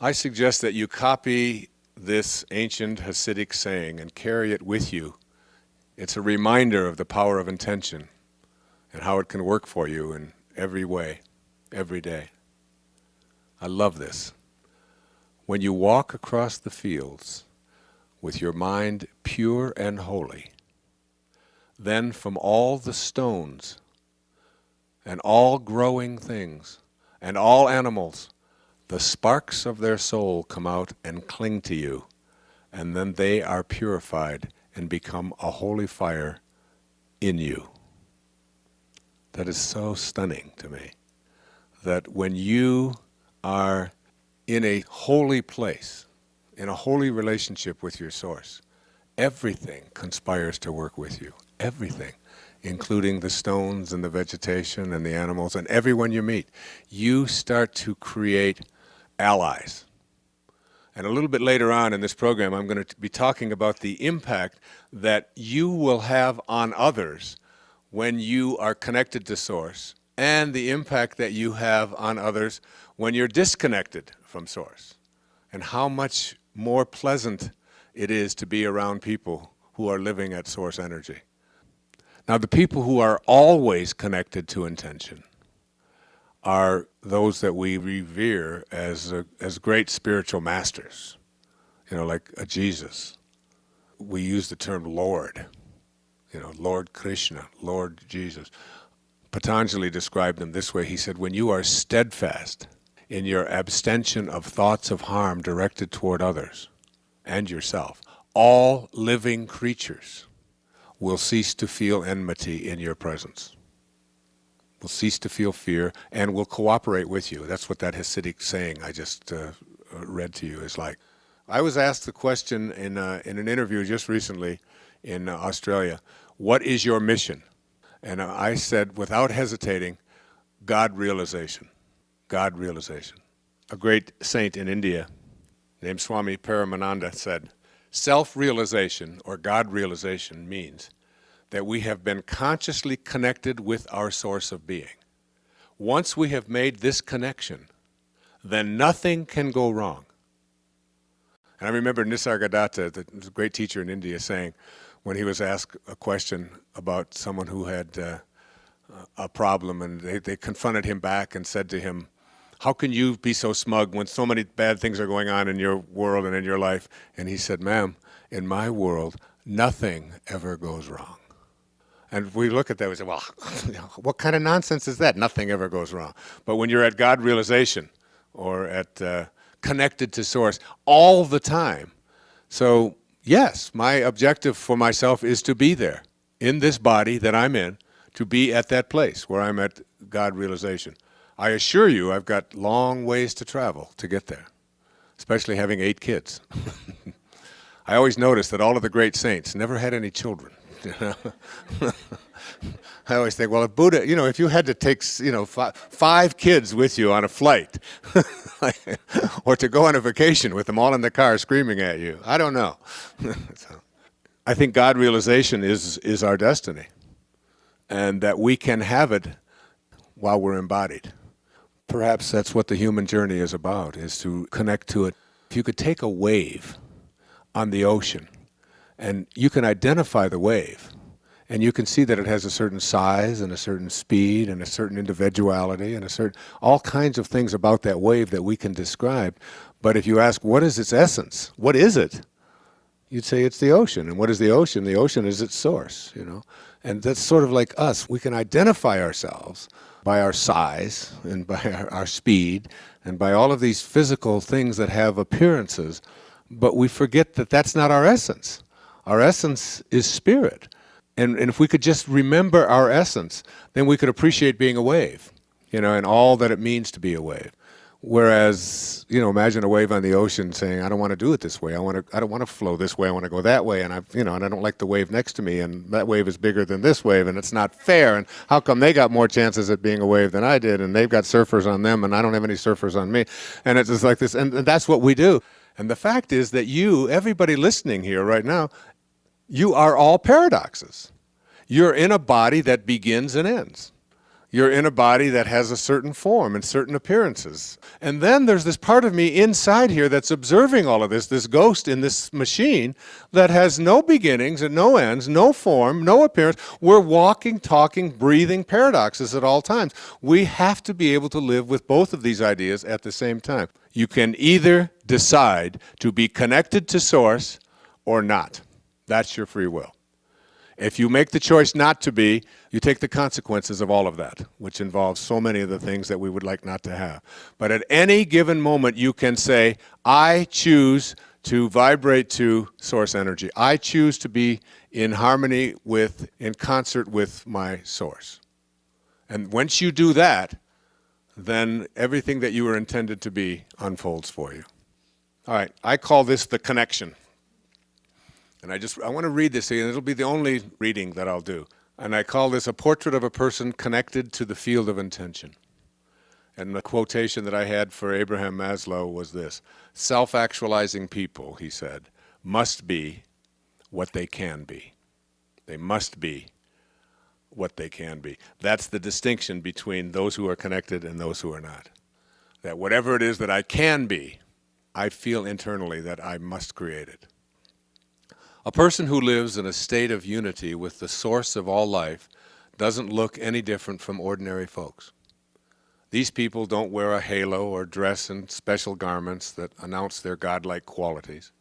[SPEAKER 3] I suggest that you copy this ancient Hasidic saying and carry it with you. It's a reminder of the power of intention and how it can work for you in every way, every day. I love this. When you walk across the fields with your mind pure and holy, then from all the stones and all growing things and all animals, the sparks of their soul come out and cling to you, and then they are purified and become a holy fire in you. That is so stunning to me, that when you are in a holy place, in a holy relationship with your source, everything conspires to work with you, everything, including the stones and the vegetation and the animals and everyone you meet. You start to create allies. And a little bit later on in this program, I'm going to be talking about the impact that you will have on others when you are connected to Source, and the impact that you have on others when you're disconnected from Source, and how much more pleasant it is to be around people who are living at Source energy. Now, the people who are always connected to intention are those that we revere as great spiritual masters, like a Jesus. We use the term Lord, Lord Krishna, Lord Jesus. Patanjali described them this way. He said, when you are steadfast in your abstention of thoughts of harm directed toward others and yourself, all living creatures will cease to feel enmity in your presence, will cease to feel fear, and will cooperate with you. That's what that Hasidic saying I just read to you is like. I was asked the question in an interview just recently, in Australia, "What is your mission?" And I said, without hesitating, God realization. God realization. A great saint in India named Swami Paramananda said, self-realization or God realization means that we have been consciously connected with our source of being. Once we have made this connection, then nothing can go wrong. And I remember Nisargadatta, the great teacher in India, saying, when he was asked a question about someone who had a problem, and they confronted him back and said to him, "How can you be so smug when so many bad things are going on in your world and in your life?" And he said, "Ma'am, in my world, nothing ever goes wrong." And we look at that, we say, well, what kind of nonsense is that? Nothing ever goes wrong. But when you're at God realization or at connected to Source all the time. So yes, my objective for myself is to be there in this body that I'm in, to be at that place where I'm at God realization. I assure you I've got long ways to travel to get there, especially having 8 kids. I always notice that all of the great saints never had any children. I always think, well, if Buddha, if you had to take, 5 kids with you on a flight, or to go on a vacation with them all in the car screaming at you, I don't know. So, I think God realization is our destiny, and that we can have it while we're embodied. Perhaps that's what the human journey is about, is to connect to it. If you could take a wave on the ocean, and you can identify the wave, and you can see that it has a certain size and a certain speed and a certain individuality and all kinds of things about that wave that we can describe. But if you ask, what is its essence? What is it? You'd say it's the ocean. And what is the ocean? The ocean is its source, And that's sort of like us. We can identify ourselves by our size and by our speed and by all of these physical things that have appearances, but we forget that that's not our essence. Our essence is spirit. And if we could just remember our essence, then we could appreciate being a wave, and all that it means to be a wave. Whereas, imagine a wave on the ocean saying, I don't want to do it this way. I don't want to flow this way. I want to go that way. And and I don't like the wave next to me. And that wave is bigger than this wave. And it's not fair. And how come they got more chances at being a wave than I did? And they've got surfers on them and I don't have any surfers on me. And it's just like this. And that's what we do. And the fact is that everybody listening here right now, you are all paradoxes. You're in a body that begins and ends. You're in a body that has a certain form and certain appearances. And then there's this part of me inside here that's observing all of this ghost in this machine that has no beginnings and no ends, no form, no appearance. We're walking, talking, breathing paradoxes at all times. We have to be able to live with both of these ideas at the same time. You can either decide to be connected to Source or not. That's your free will. If you make the choice not to be, you take the consequences of all of that, which involves so many of the things that we would like not to have. But at any given moment, you can say, I choose to vibrate to Source energy. I choose to be in harmony in concert with my Source. And once you do that, then everything that you were intended to be unfolds for you. All right, I call this the connection. And I want to read this here, and it'll be the only reading that I'll do. And I call this a portrait of a person connected to the field of intention. And the quotation that I had for Abraham Maslow was this: self-actualizing people, he said, must be what they can be. They must be what they can be. That's the distinction between those who are connected and those who are not. That whatever it is that I can be, I feel internally that I must create it. A person who lives in a state of unity with the source of all life doesn't look any different from ordinary folks. These people don't wear a halo or dress in special garments that announce their godlike qualities.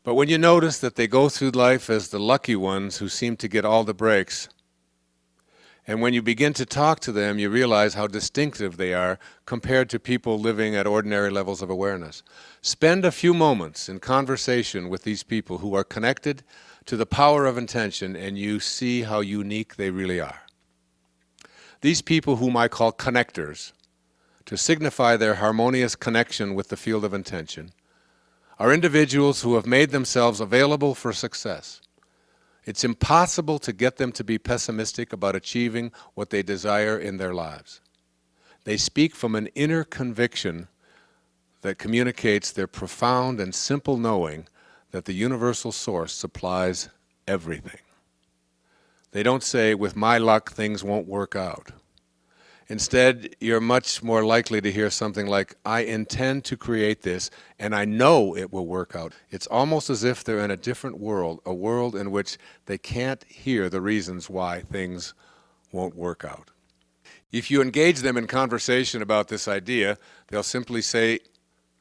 [SPEAKER 3] But when you notice that they go through life as the lucky ones who seem to get all the breaks, and when you begin to talk to them, you realize how distinctive they are compared to people living at ordinary levels of awareness. Spend a few moments in conversation with these people who are connected to the power of intention, and you see how unique they really are. These people, whom I call connectors, to signify their harmonious connection with the field of intention, are individuals who have made themselves available for success. It's impossible to get them to be pessimistic about achieving what they desire in their lives. They speak from an inner conviction that communicates their profound and simple knowing that the universal source supplies everything. They don't say, with my luck, things won't work out. Instead, you're much more likely to hear something like, I intend to create this, and I know it will work out. It's almost as if they're in a different world, a world in which they can't hear the reasons why things won't work out. If you engage them in conversation about this idea, they'll simply say,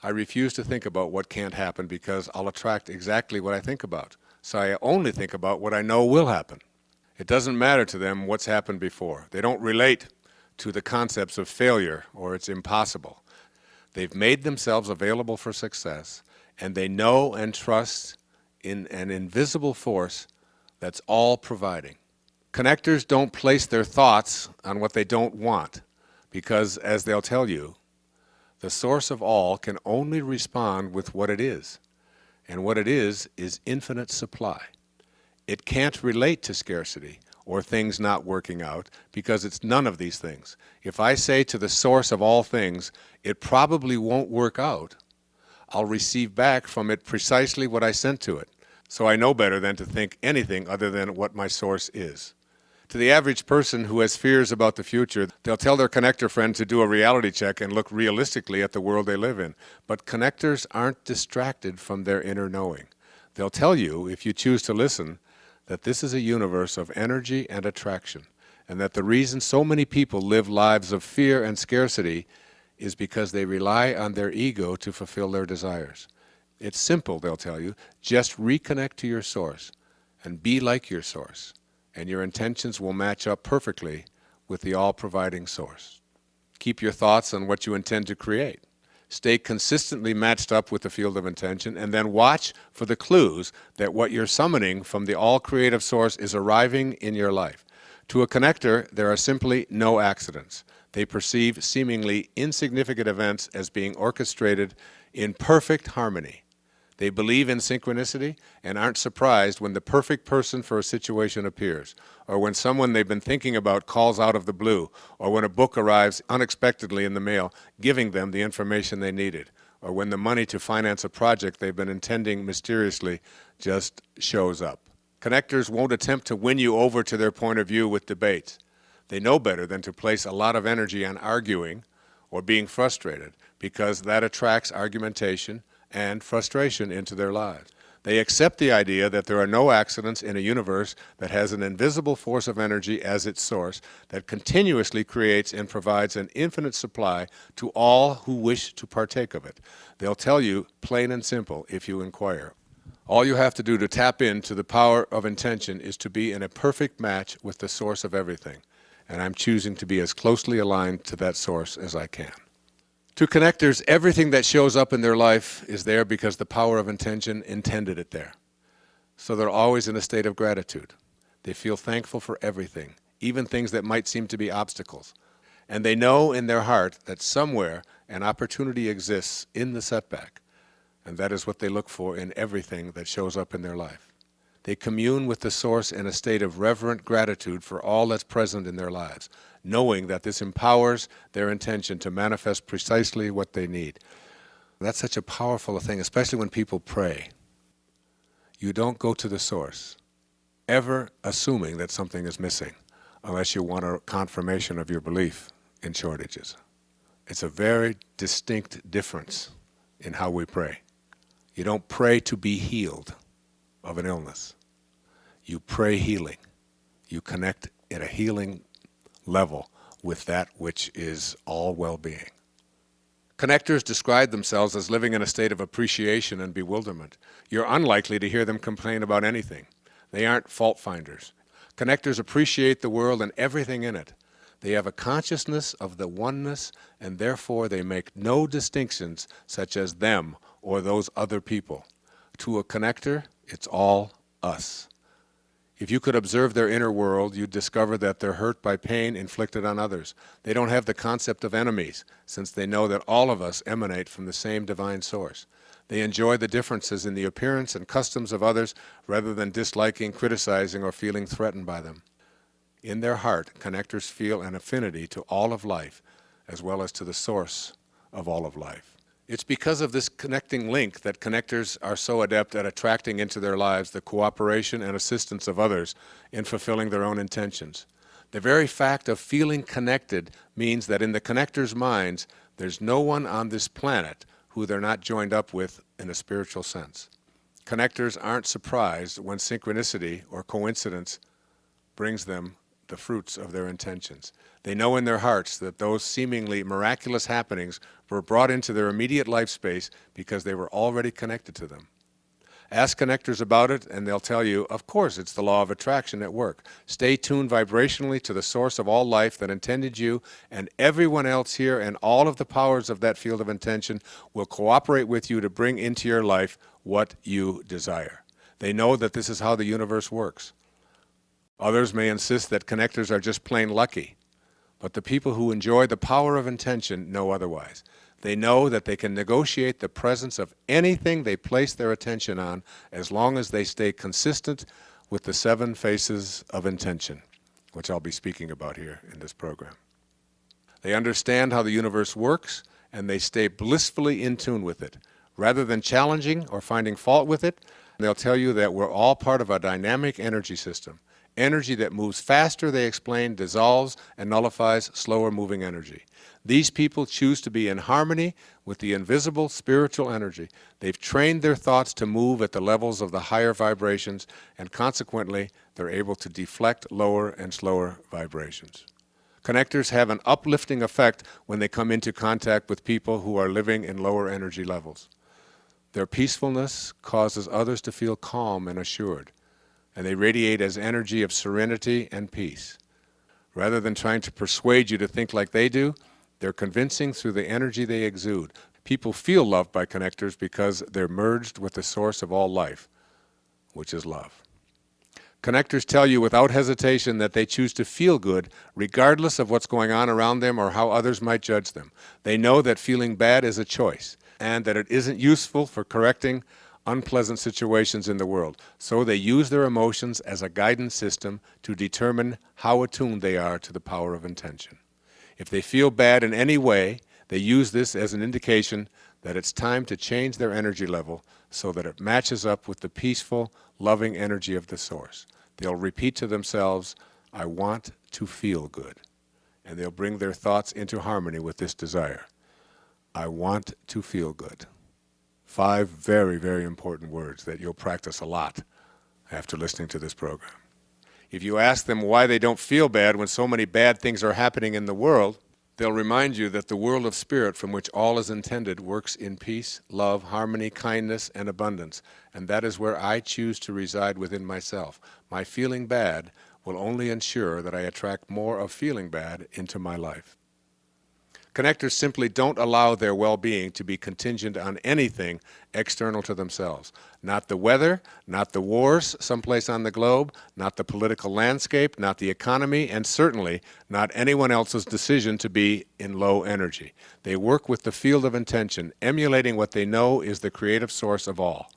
[SPEAKER 3] I refuse to think about what can't happen because I'll attract exactly what I think about. So I only think about what I know will happen. It doesn't matter to them what's happened before. They don't relate to the concepts of failure or it's impossible. They've made themselves available for success, and they know and trust in an invisible force that's all providing. Connectors don't place their thoughts on what they don't want, because, as they'll tell you, the source of all can only respond with what it is, and what it is infinite supply. It can't relate to scarcity or things not working out, because it's none of these things. If I say to the source of all things, it probably won't work out, I'll receive back from it precisely what I sent to it. So I know better than to think anything other than what my source is. To the average person who has fears about the future, they'll tell their connector friend to do a reality check and look realistically at the world they live in. But connectors aren't distracted from their inner knowing. They'll tell you, if you choose to listen, that this is a universe of energy and attraction, and that the reason so many people live lives of fear and scarcity is because they rely on their ego to fulfill their desires. It's simple, they'll tell you. Just reconnect to your source and be like your source, and your intentions will match up perfectly with the all-providing source. Keep your thoughts on what you intend to create. Stay consistently matched up with the field of intention, and then watch for the clues that what you're summoning from the all-creative source is arriving in your life. To a connector, there are simply no accidents. They perceive seemingly insignificant events as being orchestrated in perfect harmony. They believe in synchronicity and aren't surprised when the perfect person for a situation appears, or when someone they've been thinking about calls out of the blue, or when a book arrives unexpectedly in the mail, giving them the information they needed, or when the money to finance a project they've been intending mysteriously just shows up. Connectors won't attempt to win you over to their point of view with debates. They know better than to place a lot of energy on arguing or being frustrated, because that attracts argumentation and frustration into their lives. They accept the idea that there are no accidents in a universe that has an invisible force of energy as its source that continuously creates and provides an infinite supply to all who wish to partake of it. They'll tell you, plain and simple, if you inquire. All you have to do to tap into the power of intention is to be in a perfect match with the source of everything. And I'm choosing to be as closely aligned to that source as I can. To connectors, everything that shows up in their life is there because the power of intention intended it there. So they're always in a state of gratitude. They feel thankful for everything, even things that might seem to be obstacles. And they know in their heart that somewhere an opportunity exists in the setback, and that is what they look for in everything that shows up in their life. They commune with the source in a state of reverent gratitude for all that's present in their lives, knowing that this empowers their intention to manifest precisely what they need. That's such a powerful thing, especially when people pray. You don't go to the source, ever assuming that something is missing, unless you want a confirmation of your belief in shortages. It's a very distinct difference in how we pray. You don't pray to be healed of an illness. You pray healing. You connect at a healing level with that which is all well-being. Connectors describe themselves as living in a state of appreciation and bewilderment. You're unlikely to hear them complain about anything. They aren't fault finders. Connectors appreciate the world and everything in it. They have a consciousness of the oneness, and therefore they make no distinctions such as them or those other people. To a connector, it's all us. If you could observe their inner world, you'd discover that they're hurt by pain inflicted on others. They don't have the concept of enemies, since they know that all of us emanate from the same divine source. They enjoy the differences in the appearance and customs of others rather than disliking, criticizing, or feeling threatened by them. In their heart, connectors feel an affinity to all of life, as well as to the source of all of life. It's because of this connecting link that connectors are so adept at attracting into their lives the cooperation and assistance of others in fulfilling their own intentions. The very fact of feeling connected means that in the connectors' minds, there's no one on this planet who they're not joined up with in a spiritual sense. Connectors aren't surprised when synchronicity or coincidence brings them the fruits of their intentions. They know in their hearts that those seemingly miraculous happenings were brought into their immediate life space because they were already connected to them. Ask connectors about it and they'll tell you, of course, it's the law of attraction at work. Stay tuned vibrationally to the source of all life that intended you, and everyone else here and all of the powers of that field of intention will cooperate with you to bring into your life what you desire. They know that this is how the universe works. Others may insist that connectors are just plain lucky, but the people who enjoy the power of intention know otherwise. They know that they can negotiate the presence of anything they place their attention on as long as they stay consistent with the 7 faces of intention, which I'll be speaking about here in this program. They understand how the universe works, and they stay blissfully in tune with it. Rather than challenging or finding fault with it, they'll tell you that we're all part of a dynamic energy system. Energy that moves faster, they explain, dissolves and nullifies slower moving energy. These people choose to be in harmony with the invisible spiritual energy. They've trained their thoughts to move at the levels of the higher vibrations, and consequently, they're able to deflect lower and slower vibrations. Connectors have an uplifting effect when they come into contact with people who are living in lower energy levels. Their peacefulness causes others to feel calm and assured, and they radiate as energy of serenity and peace. Rather than trying to persuade you to think like they do, they're convincing through the energy they exude. People feel loved by connectors because they're merged with the source of all life, which is love. Connectors tell you without hesitation that they choose to feel good regardless of what's going on around them or how others might judge them. They know that feeling bad is a choice and that it isn't useful for correcting unpleasant situations in the world. So they use their emotions as a guidance system to determine how attuned they are to the power of intention. If they feel bad in any way, they use this as an indication that it's time to change their energy level so that it matches up with the peaceful, loving energy of the source. They'll repeat to themselves, I want to feel good. And they'll bring their thoughts into harmony with this desire. I want to feel good. 5 very, very important words that you'll practice a lot after listening to this program. If you ask them why they don't feel bad when so many bad things are happening in the world, they'll remind you that the world of spirit from which all is intended works in peace, love, harmony, kindness, and abundance. And that is where I choose to reside within myself. My feeling bad will only ensure that I attract more of feeling bad into my life. Connectors simply don't allow their well-being to be contingent on anything external to themselves. Not the weather, not the wars someplace on the globe, not the political landscape, not the economy, and certainly not anyone else's decision to be in low energy. They work with the field of intention, emulating what they know is the creative source of all.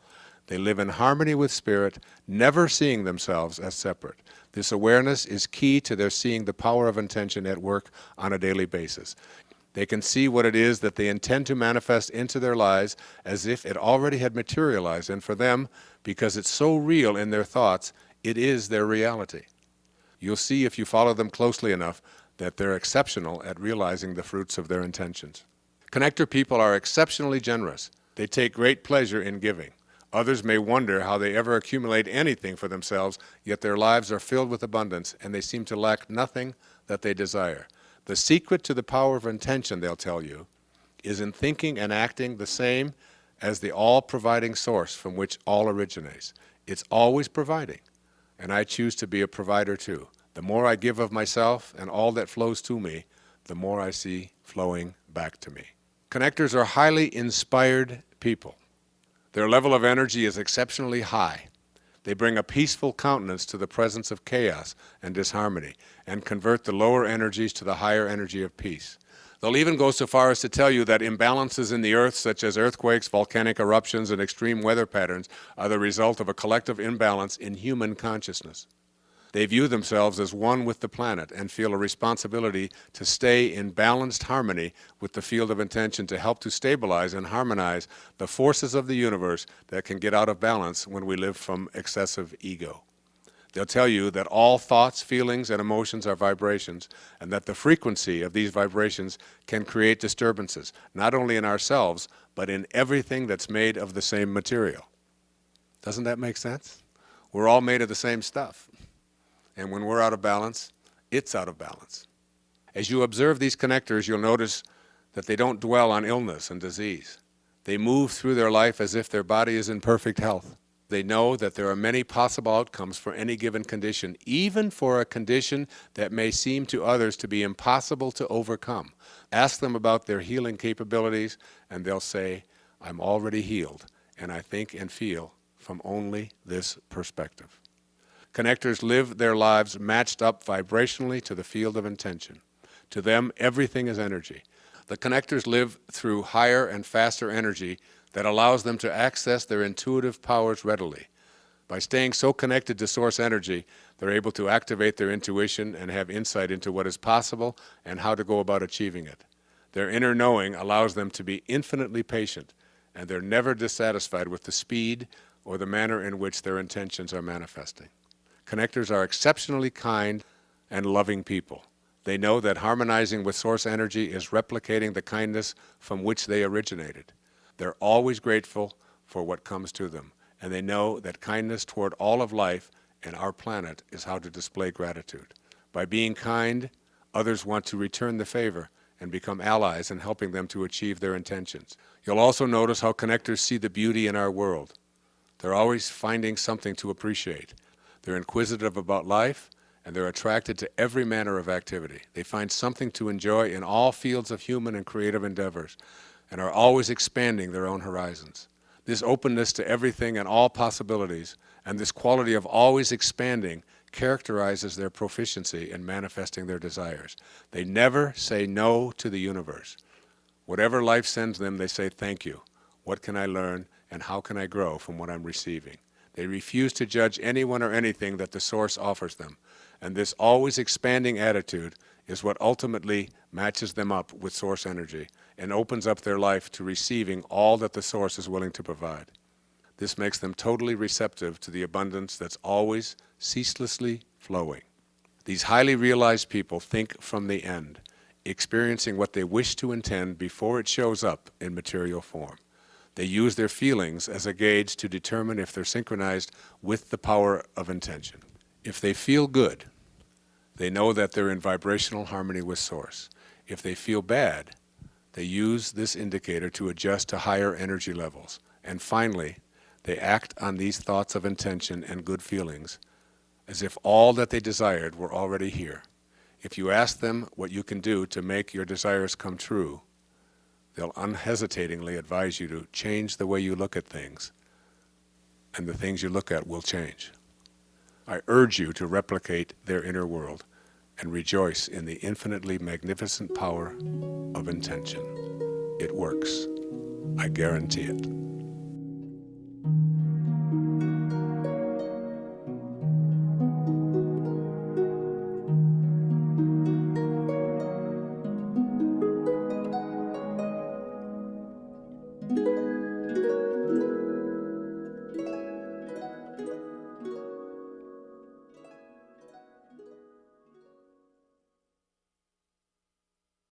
[SPEAKER 3] They live in harmony with spirit, never seeing themselves as separate. This awareness is key to their seeing the power of intention at work on a daily basis. They can see what it is that they intend to manifest into their lives as if it already had materialized, and for them, because it's so real in their thoughts, it is their reality. You'll see if you follow them closely enough that they're exceptional at realizing the fruits of their intentions. Connector people are exceptionally generous. They take great pleasure in giving. Others may wonder how they ever accumulate anything for themselves, yet their lives are filled with abundance, and they seem to lack nothing that they desire. The secret to the power of intention, they'll tell you, is in thinking and acting the same as the all-providing source from which all originates. It's always providing, and I choose to be a provider too. The more I give of myself and all that flows to me, the more I see flowing back to me. Connectors are highly inspired people. Their level of energy is exceptionally high. They bring a peaceful countenance to the presence of chaos and disharmony and convert the lower energies to the higher energy of peace. They'll even go so far as to tell you that imbalances in the earth, such as earthquakes, volcanic eruptions, and extreme weather patterns, are the result of a collective imbalance in human consciousness. They view themselves as one with the planet and feel a responsibility to stay in balanced harmony with the field of intention to help to stabilize and harmonize the forces of the universe that can get out of balance when we live from excessive ego. They'll tell you that all thoughts, feelings, and emotions are vibrations, and that the frequency of these vibrations can create disturbances, not only in ourselves, but in everything that's made of the same material. Doesn't that make sense? We're all made of the same stuff. And when we're out of balance, it's out of balance. As you observe these connectors, you'll notice that they don't dwell on illness and disease. They move through their life as if their body is in perfect health. They know that there are many possible outcomes for any given condition, even for a condition that may seem to others to be impossible to overcome. Ask them about their healing capabilities, and they'll say, I'm already healed, and I think and feel from only this perspective. Connectors live their lives matched up vibrationally to the field of intention. To them, everything is energy. The connectors live through higher and faster energy that allows them to access their intuitive powers readily. By staying so connected to source energy, they're able to activate their intuition and have insight into what is possible and how to go about achieving it. Their inner knowing allows them to be infinitely patient, and they're never dissatisfied with the speed or the manner in which their intentions are manifesting. Connectors are exceptionally kind and loving people. They know that harmonizing with source energy is replicating the kindness from which they originated. They're always grateful for what comes to them, and they know that kindness toward all of life and our planet is how to display gratitude. By being kind, others want to return the favor and become allies in helping them to achieve their intentions. You'll also notice how connectors see the beauty in our world. They're always finding something to appreciate. They're inquisitive about life, and they're attracted to every manner of activity. They find something to enjoy in all fields of human and creative endeavors, and are always expanding their own horizons. This openness to everything and all possibilities, and this quality of always expanding, characterizes their proficiency in manifesting their desires. They never say no to the universe. Whatever life sends them, they say, thank you. What can I learn, and how can I grow from what I'm receiving? They refuse to judge anyone or anything that the source offers them, and this always expanding attitude is what ultimately matches them up with source energy and opens up their life to receiving all that the source is willing to provide. This makes them totally receptive to the abundance that's always ceaselessly flowing. These highly realized people think from the end, experiencing what they wish to intend before it shows up in material form. They use their feelings as a gauge to determine if they're synchronized with the power of intention. If they feel good, they know that they're in vibrational harmony with Source. If they feel bad, they use this indicator to adjust to higher energy levels. And finally, they act on these thoughts of intention and good feelings as if all that they desired were already here. If you ask them what you can do to make your desires come true, they'll unhesitatingly advise you to change the way you look at things, and the things you look at will change. I urge you to replicate their inner world and rejoice in the infinitely magnificent power of intention. It works. I guarantee it.